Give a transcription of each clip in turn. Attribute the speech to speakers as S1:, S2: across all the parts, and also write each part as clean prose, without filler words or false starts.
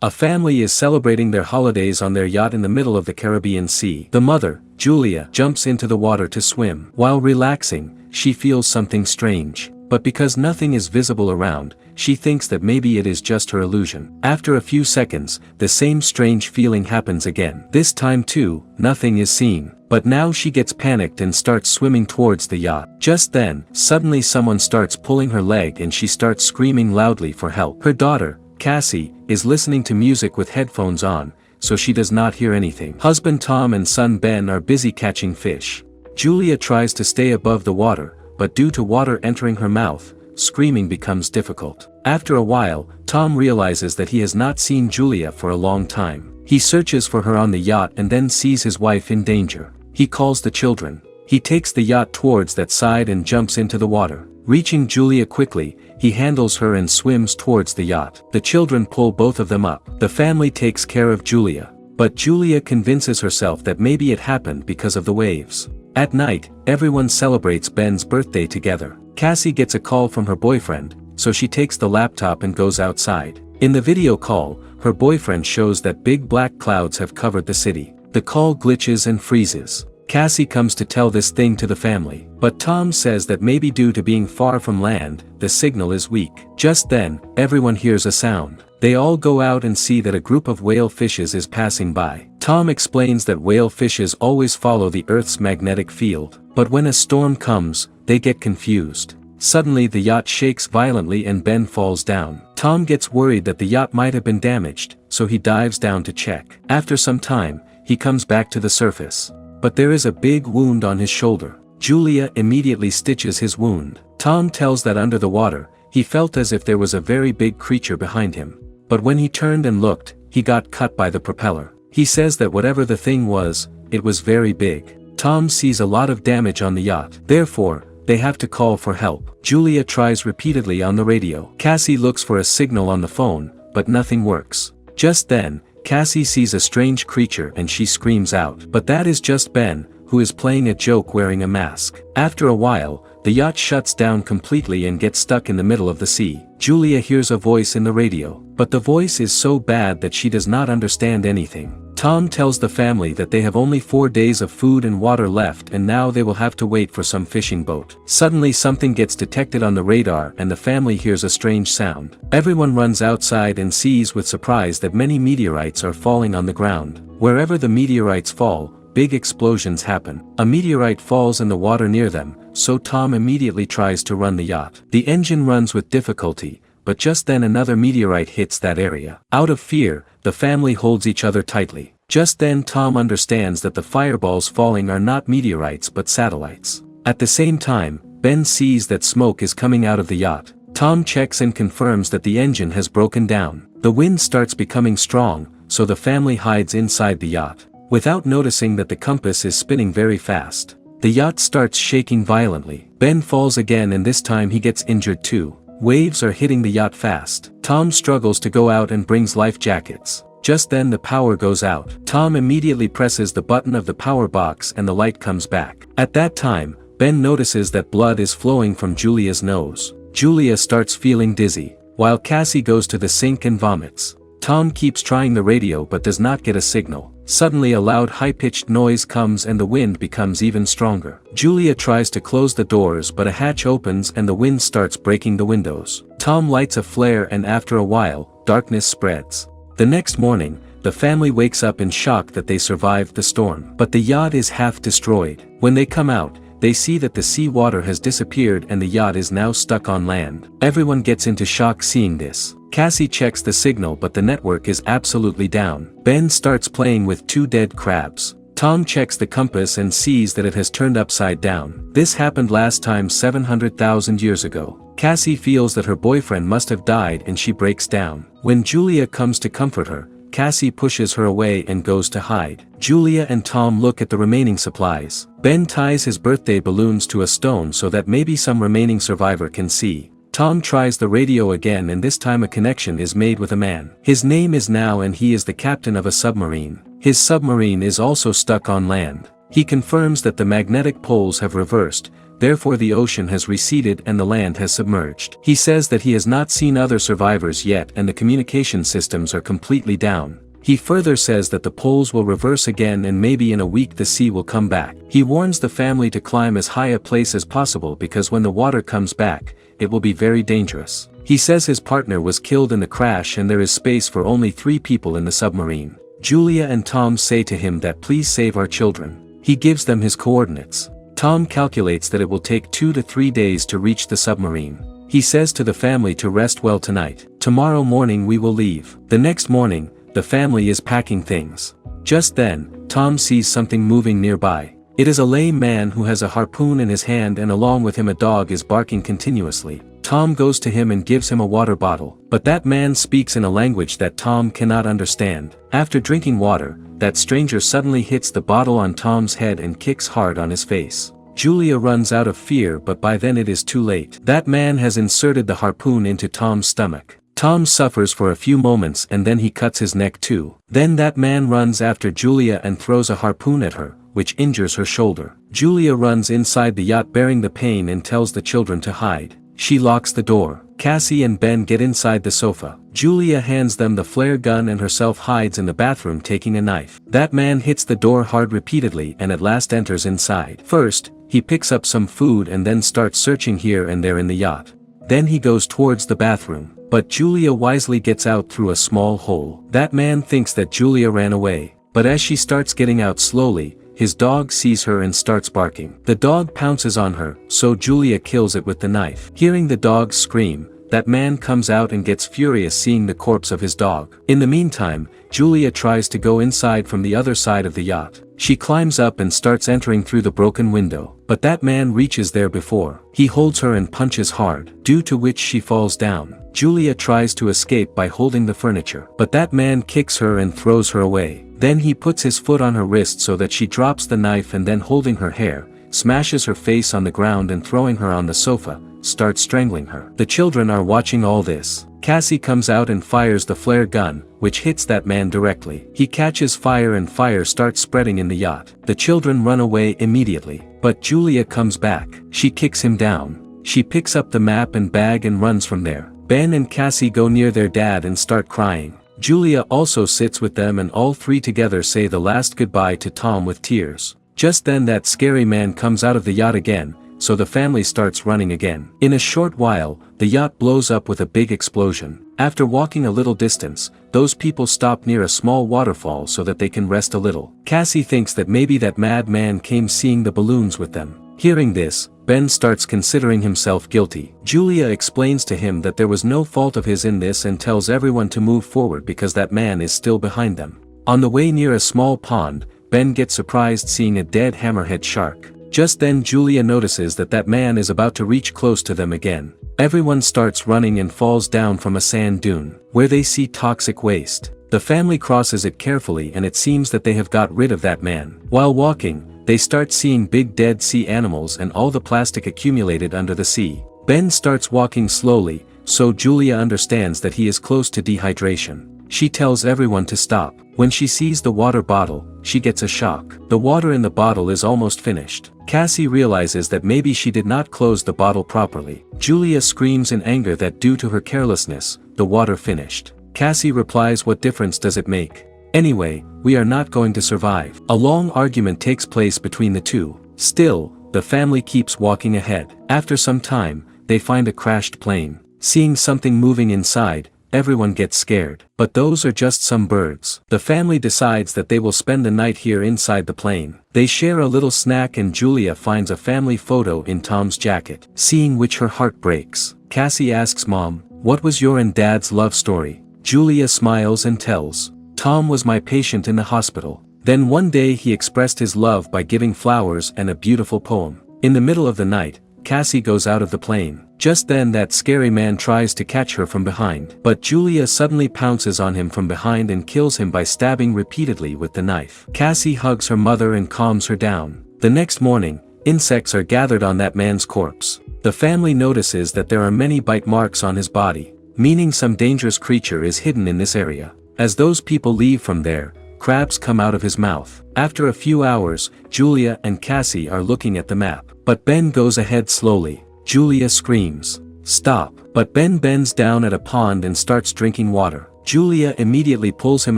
S1: A family is celebrating their holidays on their yacht in the middle of the Caribbean Sea. The mother, Julia, jumps into the water to swim. While relaxing, she feels something strange, but because nothing is visible around, she thinks that maybe it is just her illusion. After a few seconds, the same strange feeling happens again. This time too, nothing is seen. But now she gets panicked and starts swimming towards the yacht. Just then, suddenly someone starts pulling her leg and she starts screaming loudly for help. Her daughter, Cassie, is listening to music with headphones on, so she does not hear anything. Husband Tom and son Ben are busy catching fish. Julia tries to stay above the water, but due to water entering her mouth, screaming becomes difficult. After a while, Tom realizes that he has not seen Julia for a long time. He searches for her on the yacht and then sees his wife in danger. He calls the children. He takes the yacht towards that side and jumps into the water. Reaching Julia quickly, he handles her and swims towards the yacht. The children pull both of them up. The family takes care of Julia, but Julia convinces herself that maybe it happened because of the waves. At night, everyone celebrates Ben's birthday together. Cassie gets a call from her boyfriend, so she takes the laptop and goes outside. In the video call, her boyfriend shows that big black clouds have covered the city. The call glitches and freezes. Cassie comes to tell this thing to the family, but Tom says that maybe due to being far from land, the signal is weak. Just then, everyone hears a sound. They all go out and see that a group of whale fishes is passing by. Tom explains that whale fishes always follow the Earth's magnetic field, but when a storm comes, they get confused. Suddenly the yacht shakes violently and Ben falls down. Tom gets worried that the yacht might have been damaged, so he dives down to check. After some time, he comes back to the surface. But there is a big wound on his shoulder. Julia immediately stitches his wound. Tom tells that under the water, he felt as if there was a very big creature behind him. But when he turned and looked, he got cut by the propeller. He says that whatever the thing was, it was very big. Tom sees a lot of damage on the yacht. Therefore, they have to call for help. Julia tries repeatedly on the radio. Cassie looks for a signal on the phone, but nothing works. Just then, Cassie sees a strange creature and she screams out. But that is just Ben, who is playing a joke wearing a mask. After a while, the yacht shuts down completely and gets stuck in the middle of the sea. Julia hears a voice in the radio, but the voice is so bad that she does not understand anything. Tom tells the family that they have only 4 days of food and water left and now they will have to wait for some fishing boat. Suddenly something gets detected on the radar and the family hears a strange sound. Everyone runs outside and sees with surprise that many meteorites are falling on the ground. Wherever the meteorites fall, big explosions happen. A meteorite falls in the water near them, so Tom immediately tries to run the yacht. The engine runs with difficulty, but just then another meteorite hits that area. Out of fear, the family holds each other tightly. Just then Tom understands that the fireballs falling are not meteorites but satellites. At the same time, Ben sees that smoke is coming out of the yacht. Tom checks and confirms that the engine has broken down. The wind starts becoming strong, so the family hides inside the yacht. Without noticing that the compass is spinning very fast, the yacht starts shaking violently. Ben falls again and this time he gets injured too. Waves are hitting the yacht fast. Tom struggles to go out and brings life jackets. Just then the power goes out. Tom immediately presses the button of the power box and the light comes back. At that time, Ben notices that blood is flowing from Julia's nose. Julia starts feeling dizzy, while Cassie goes to the sink and vomits. Tom keeps trying the radio but does not get a signal. Suddenly a loud high-pitched noise comes and the wind becomes even stronger. Julia tries to close the doors but a hatch opens and the wind starts breaking the windows. Tom lights a flare and after a while, darkness spreads. The next morning, the family wakes up in shock that they survived the storm. But the yacht is half destroyed. When they come out, they see that the sea water has disappeared and the yacht is now stuck on land. Everyone gets into shock seeing this. Cassie checks the signal but the network is absolutely down. Ben starts playing with 2 dead crabs. Tom checks the compass and sees that it has turned upside down. This happened last time 700,000 years ago. Cassie feels that her boyfriend must have died and she breaks down. When Julia comes to comfort her, Cassie pushes her away and goes to hide. Julia and Tom look at the remaining supplies. Ben ties his birthday balloons to a stone so that maybe some remaining survivor can see. Tom tries the radio again and this time a connection is made with a man. His name is Now and he is the captain of a submarine. His submarine is also stuck on land. He confirms that the magnetic poles have reversed, therefore the ocean has receded and the land has submerged. He says that he has not seen other survivors yet and the communication systems are completely down. He further says that the poles will reverse again and maybe in a week the sea will come back. He warns the family to climb as high a place as possible because when the water comes back, it will be very dangerous. He says his partner was killed in the crash and there is space for only 3 people in the submarine. Julia and Tom say to him that please save our children. He gives them his coordinates. Tom calculates that it will take 2 to 3 days to reach the submarine. He says to the family to rest well tonight. Tomorrow morning we will leave. The next morning, the family is packing things. Just then, Tom sees something moving nearby. It is a lame man who has a harpoon in his hand and along with him a dog is barking continuously. Tom goes to him and gives him a water bottle, but that man speaks in a language that Tom cannot understand. After drinking water, that stranger suddenly hits the bottle on Tom's head and kicks hard on his face. Julia runs out of fear but by then it is too late. That man has inserted the harpoon into Tom's stomach. Tom suffers for a few moments and then he cuts his neck too. Then that man runs after Julia and throws a harpoon at her, which injures her shoulder. Julia runs inside the yacht bearing the pain and tells the children to hide. She locks the door. Cassie and Ben get inside the sofa. Julia hands them the flare gun and herself hides in the bathroom taking a knife. That man hits the door hard repeatedly and at last enters inside. First, he picks up some food and then starts searching here and there in the yacht. Then he goes towards the bathroom. But Julia wisely gets out through a small hole. That man thinks that Julia ran away, but as she starts getting out slowly, his dog sees her and starts barking. The dog pounces on her, so Julia kills it with the knife. Hearing the dog scream, that man comes out and gets furious seeing the corpse of his dog. In the meantime, Julia tries to go inside from the other side of the yacht. She climbs up and starts entering through the broken window, but that man reaches there before. He holds her and punches hard, due to which she falls down. Julia tries to escape by holding the furniture, but that man kicks her and throws her away. Then he puts his foot on her wrist so that she drops the knife and then holding her hair, smashes her face on the ground and throwing her on the sofa, starts strangling her. The children are watching all this. Cassie comes out and fires the flare gun, which hits that man directly. He catches fire and fire starts spreading in the yacht. The children run away immediately, but Julia comes back. She kicks him down. She picks up the map and bag and runs from there. Ben and Cassie go near their dad and start crying. Julia also sits with them and all 3 together say the last goodbye to Tom with tears. Just then that scary man comes out of the yacht again, so the family starts running again. In a short while, the yacht blows up with a big explosion. After walking a little distance, those people stop near a small waterfall so that they can rest a little. Cassie thinks that maybe that mad man came seeing the balloons with them. Hearing this, Ben starts considering himself guilty. Julia explains to him that there was no fault of his in this and tells everyone to move forward because that man is still behind them. On the way near a small pond, Ben gets surprised seeing a dead hammerhead shark. Just then Julia notices that that man is about to reach close to them again. Everyone starts running and falls down from a sand dune, where they see toxic waste. The family crosses it carefully and it seems that they have got rid of that man. While walking, they start seeing big dead sea animals and all the plastic accumulated under the sea. Ben starts walking slowly, so Julia understands that he is close to dehydration. She tells everyone to stop. When she sees the water bottle, she gets a shock. The water in the bottle is almost finished. Cassie realizes that maybe she did not close the bottle properly. Julia screams in anger that due to her carelessness, the water finished. Cassie replies, what difference does it make? Anyway, we are not going to survive. A long argument takes place between the two. Still, the family keeps walking ahead. After some time, they find a crashed plane. Seeing something moving inside, everyone gets scared. But those are just some birds. The family decides that they will spend the night here inside the plane. They share a little snack and Julia finds a family photo in Tom's jacket, seeing which her heart breaks. Cassie asks Mom, what was your and Dad's love story? Julia smiles and tells, Tom was my patient in the hospital. Then one day he expressed his love by giving flowers and a beautiful poem. In the middle of the night, Cassie goes out of the plane. Just then that scary man tries to catch her from behind. But Julia suddenly pounces on him from behind and kills him by stabbing repeatedly with the knife. Cassie hugs her mother and calms her down. The next morning, insects are gathered on that man's corpse. The family notices that there are many bite marks on his body, meaning some dangerous creature is hidden in this area. As those people leave from there, crabs come out of his mouth. After a few hours, Julia and Cassie are looking at the map. But Ben goes ahead slowly. Julia screams, "Stop!" But Ben bends down at a pond and starts drinking water. Julia immediately pulls him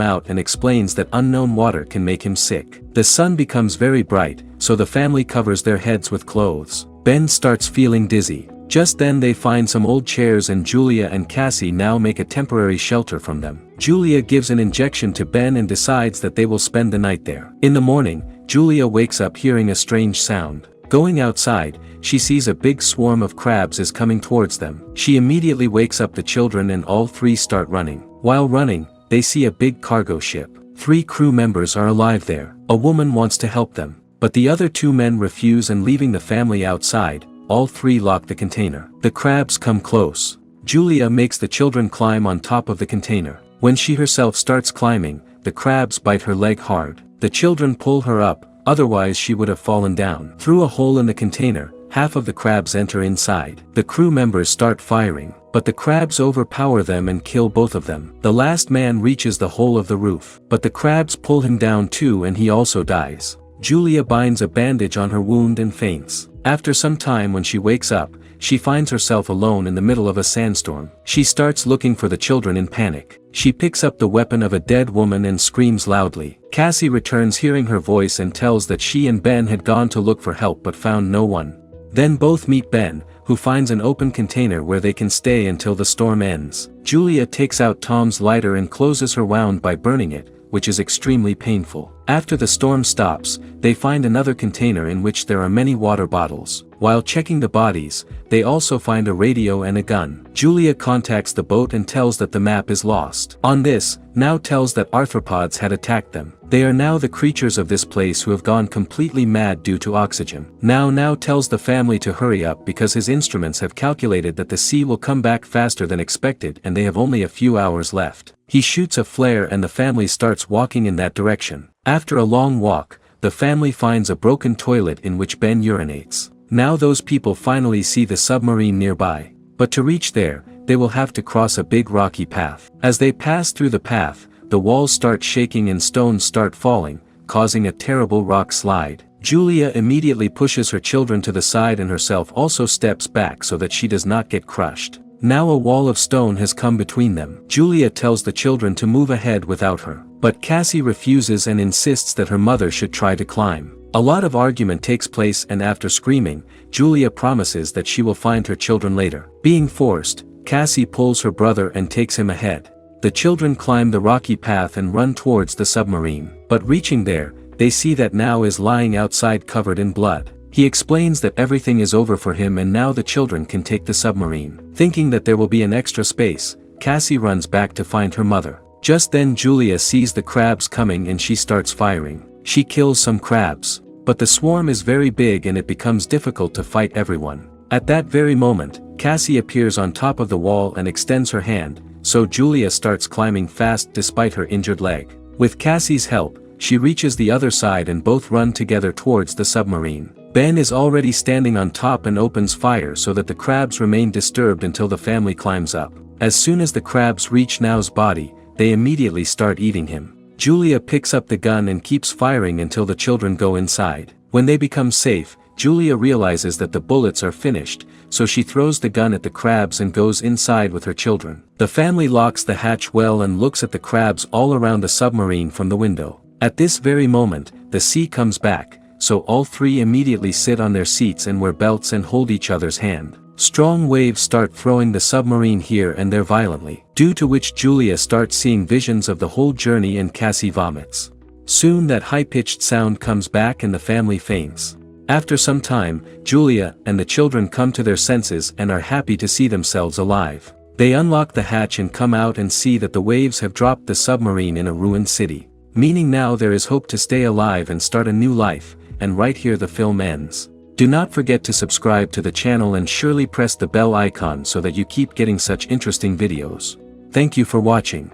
S1: out and explains that unknown water can make him sick. The sun becomes very bright, so the family covers their heads with clothes. Ben starts feeling dizzy. Just then they find some old chairs and Julia and Cassie now make a temporary shelter from them. Julia gives an injection to Ben and decides that they will spend the night there. In the morning, Julia wakes up hearing a strange sound. Going outside, she sees a big swarm of crabs is coming towards them. She immediately wakes up the children and all three start running. While running, they see a big cargo ship. 3 crew members are alive there. A woman wants to help them, but the other 2 men refuse and leaving the family outside, all 3 lock the container. The crabs come close. Julia makes the children climb on top of the container. When she herself starts climbing, the crabs bite her leg hard. The children pull her up, otherwise she would have fallen down. Through a hole in the container, half of the crabs enter inside. The crew members start firing, but the crabs overpower them and kill both of them. The last man reaches the hole of the roof, but the crabs pull him down too and he also dies. Julia binds a bandage on her wound and faints. After some time when she wakes up, she finds herself alone in the middle of a sandstorm. She starts looking for the children in panic. She picks up the weapon of a dead woman and screams loudly. Cassie returns hearing her voice and tells that she and Ben had gone to look for help but found no one. Then both meet Ben, who finds an open container where they can stay until the storm ends. Julia takes out Tom's lighter and closes her wound by burning it, which is extremely painful. After the storm stops, they find another container in which there are many water bottles. While checking the bodies, they also find a radio and a gun. Julia contacts the boat and tells that the map is lost. On this, now tells that arthropods had attacked them. They are now the creatures of this place who have gone completely mad due to oxygen. Now tells the family to hurry up because his instruments have calculated that the sea will come back faster than expected and they have only a few hours left. He shoots a flare and the family starts walking in that direction. After a long walk, the family finds a broken toilet in which Ben urinates. Now those people finally see the submarine nearby, but to reach there, they will have to cross a big rocky path. As they pass through the path, the walls start shaking and stones start falling, causing a terrible rock slide. Julia immediately pushes her children to the side and herself also steps back so that she does not get crushed. Now a wall of stone has come between them. Julia tells the children to move ahead without her, but Cassie refuses and insists that her mother should try to climb. A lot of argument takes place and after screaming, Julia promises that she will find her children later. Being forced, Cassie pulls her brother and takes him ahead. The children climb the rocky path and run towards the submarine, but reaching there, they see that Now is lying outside covered in blood. He explains that everything is over for him and now the children can take the submarine. Thinking that there will be an extra space, Cassie runs back to find her mother. Just then Julia sees the crabs coming and she starts firing. She kills some crabs, but the swarm is very big and it becomes difficult to fight everyone. At that very moment, Cassie appears on top of the wall and extends her hand, so Julia starts climbing fast despite her injured leg. With Cassie's help, she reaches the other side and both run together towards the submarine. Ben is already standing on top and opens fire so that the crabs remain disturbed until the family climbs up. As soon as the crabs reach Now's body, they immediately start eating him. Julia picks up the gun and keeps firing until the children go inside. When they become safe, Julia realizes that the bullets are finished, so she throws the gun at the crabs and goes inside with her children. The family locks the hatch well and looks at the crabs all around the submarine from the window. At this very moment, the sea comes back, so all three immediately sit on their seats and wear belts and hold each other's hand. Strong waves start throwing the submarine here and there violently, due to which Julia starts seeing visions of the whole journey and Cassie vomits. Soon that high-pitched sound comes back and the family faints. After some time, Julia and the children come to their senses and are happy to see themselves alive. They unlock the hatch and come out and see that the waves have dropped the submarine in a ruined city. Meaning now there is hope to stay alive and start a new life, and right here the film ends. Do not forget to subscribe to the channel and surely press the bell icon so that you keep getting such interesting videos. Thank you for watching.